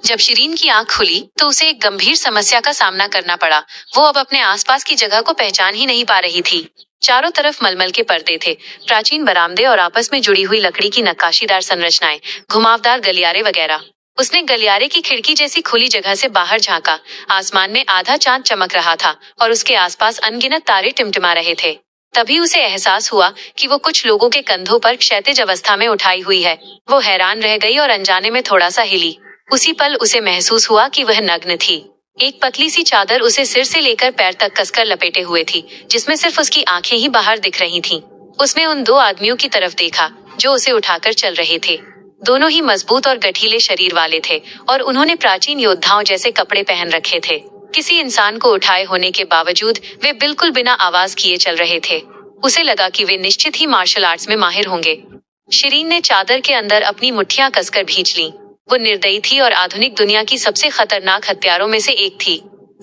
जब शिरीन की आंख खुली तो उसे एक गंभीर समस्या का सामना करना पड़ा। वो अब अपने आसपास की जगह को पहचान ही नहीं पा रही थी। चारों तरफ मलमल के पर्दे थे, प्राचीन बरामदे और आपस में जुड़ी हुई लकड़ी की नक्काशीदार संरचनाएं, घुमावदार गलियारे वगैरह। उसने गलियारे की खिड़की जैसी खुली जगह से बाहर झांका। आसमान में आधा चांद चमक रहा था और उसके आसपास अनगिनत तारे टिमटिमा रहे थे। तभी उसे एहसास हुआ कि वो कुछ लोगों के कंधों पर क्षैतिज अवस्था में उठाई हुई है। वो हैरान रह गई और अनजाने में थोड़ा सा हिली। उसी पल उसे महसूस हुआ कि वह नग्न थी। एक पतली सी चादर उसे सिर से लेकर पैर तक कसकर लपेटे हुए थी, जिसमें सिर्फ उसकी आंखें ही बाहर दिख रही थीं। उसने उन दो आदमियों की तरफ देखा जो उसे उठाकर चल रहे थे। दोनों ही मजबूत और गठीले शरीर वाले थे और उन्होंने प्राचीन योद्धाओं जैसे कपड़े पहन रखे थे। किसी इंसान को उठाए होने के बावजूद वे बिल्कुल बिना आवाज किए चल रहे थे। उसे लगा कि वे निश्चित ही मार्शल आर्ट्स में माहिर होंगे। शिरीन ने चादर के अंदर अपनी मुट्ठियां कसकर भींच लीं। वो निर्दयी थी और आधुनिक दुनिया की सबसे खतरनाक हत्यारों में से एक थी।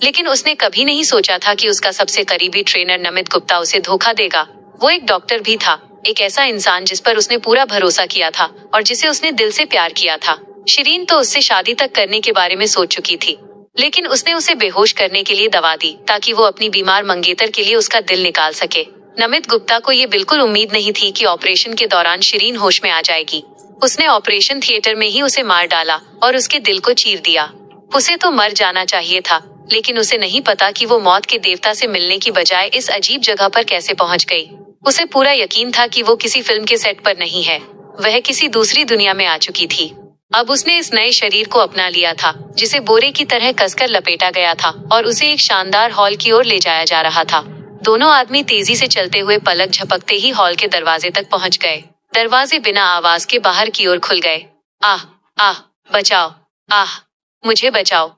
लेकिन उसने कभी नहीं सोचा था कि उसका सबसे करीबी ट्रेनर नमित गुप्ता उसे धोखा देगा। वो एक डॉक्टर भी था, एक ऐसा इंसान जिस पर उसने पूरा भरोसा किया था और जिसे उसने दिल से प्यार किया था। शिरीन तो उससे शादी तक करने के बारे में सोच चुकी थी, लेकिन उसने उसे बेहोश करने के लिए दवा दी ताकि वो अपनी बीमार मंगेतर के लिए उसका दिल निकाल सके। नमित गुप्ता को ये बिल्कुल उम्मीद नहीं थी कि ऑपरेशन के दौरान शिरीन होश में आ जाएगी। उसने ऑपरेशन थिएटर में ही उसे मार डाला और उसके दिल को चीर दिया। उसे तो मर जाना चाहिए था, लेकिन उसे नहीं पता कि वो मौत के देवता से मिलने की बजाय इस अजीब जगह पर कैसे पहुंच गई। उसे पूरा यकीन था कि वो किसी फिल्म के सेट पर नहीं है, वह किसी दूसरी दुनिया में आ चुकी थी। अब उसने इस नए शरीर को अपना लिया था, जिसे बोरे की तरह कसकर लपेटा गया था और उसे एक शानदार हॉल की ओर ले जाया जा रहा था। दोनों आदमी तेजी से चलते हुए पलक झपकते ही हॉल के दरवाजे तक पहुंच गए। दरवाजे बिना आवाज के बाहर की ओर खुल गए। आह, आह, बचाओ, आह, मुझे बचाओ,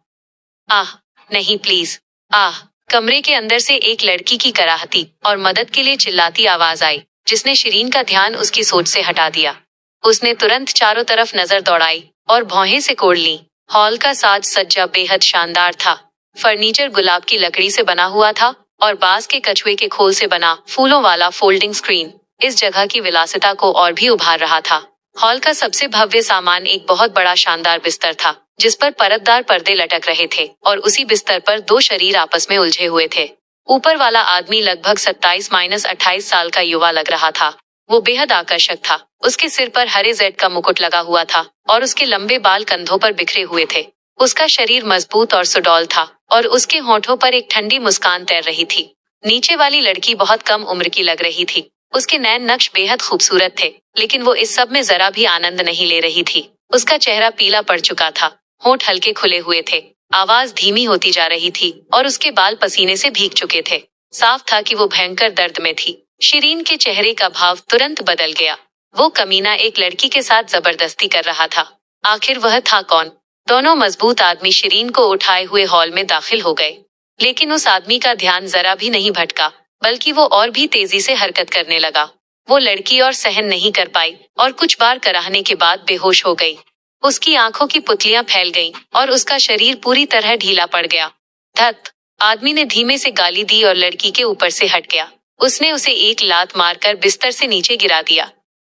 आह, नहीं प्लीज, आह। कमरे के अंदर से एक लड़की की कराहती और मदद के लिए चिल्लाती आवाज आई, जिसने शिरीन का ध्यान उसकी सोच से हटा दिया। उसने तुरंत चारों तरफ नजर दौड़ाई और भौहें सिकोड़ ली। हॉल का साज सज्जा बेहद शानदार था। फर्नीचर गुलाब की लकड़ी से बना हुआ था और बांस के कछुए के खोल से बना फूलों वाला फोल्डिंग स्क्रीन इस जगह की विलासिता को और भी उभार रहा था। हॉल का सबसे भव्य सामान एक बहुत बड़ा शानदार बिस्तर था, जिस पर परतदार पर्दे लटक रहे थे और उसी बिस्तर पर दो शरीर आपस में उलझे हुए थे। ऊपर वाला आदमी लगभग 27-28 साल का युवा लग रहा था। वो बेहद आकर्षक था। उसके सिर पर हरे जेड का मुकुट लगा हुआ था और उसके लंबे बाल कंधों पर बिखरे हुए थे। उसका शरीर मजबूत और सुडौल था और उसके होठों पर एक ठंडी मुस्कान तैर रही थी। नीचे वाली लड़की बहुत कम उम्र की लग रही थी। उसके नैन नक्श बेहद खूबसूरत थे, लेकिन वो इस सब में जरा भी आनंद नहीं ले रही थी। उसका चेहरा पीला पड़ चुका था, होंठ हल्के खुले हुए थे, आवाज धीमी होती जा रही थी और उसके बाल पसीने से भीग चुके थे। साफ था कि वो भयंकर दर्द में थी। शिरीन के चेहरे का भाव तुरंत बदल गया। वो कमीना एक लड़की के साथ जबरदस्ती कर रहा था। आखिर वह था कौन? दोनों मजबूत आदमी शिरीन को उठाए हुए हॉल में दाखिल हो गए, लेकिन उस आदमी का ध्यान जरा भी नहीं भटका, बल्कि वो और भी तेजी से हरकत करने लगा। वो लड़की और सहन नहीं कर पाई और कुछ बार कराहने के बाद बेहोश हो गई। उसकी आंखों की पुतलियां फैल गईं और उसका शरीर पूरी तरह ढीला पड़ गया। धत! आदमी ने धीमे से गाली दी और लड़की के ऊपर से हट गया। उसने उसे एक लात मारकर बिस्तर से नीचे गिरा दिया।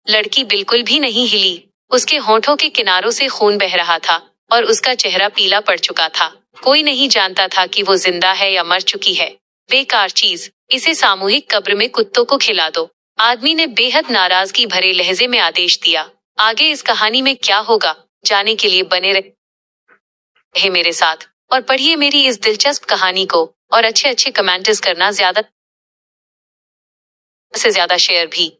लड़की बिल्कुल भी नहीं हिली। उसके होठों के किनारों से खून बह रहा था और उसका चेहरा पीला पड़ चुका था। कोई नहीं जानता था कि वो जिंदा है या मर चुकी है। बेकार चीज, इसे सामूहिक कब्र में कुत्तों को खिला दो। आदमी ने बेहद नाराजगी भरे लहजे में आदेश दिया। आगे इस कहानी में क्या होगा, जाने के लिए बने रहे मेरे साथ और पढ़िए मेरी इस दिलचस्प कहानी को, और अच्छे अच्छे कमेंट्स करना, ज्यादा से ज्यादा शेयर भी।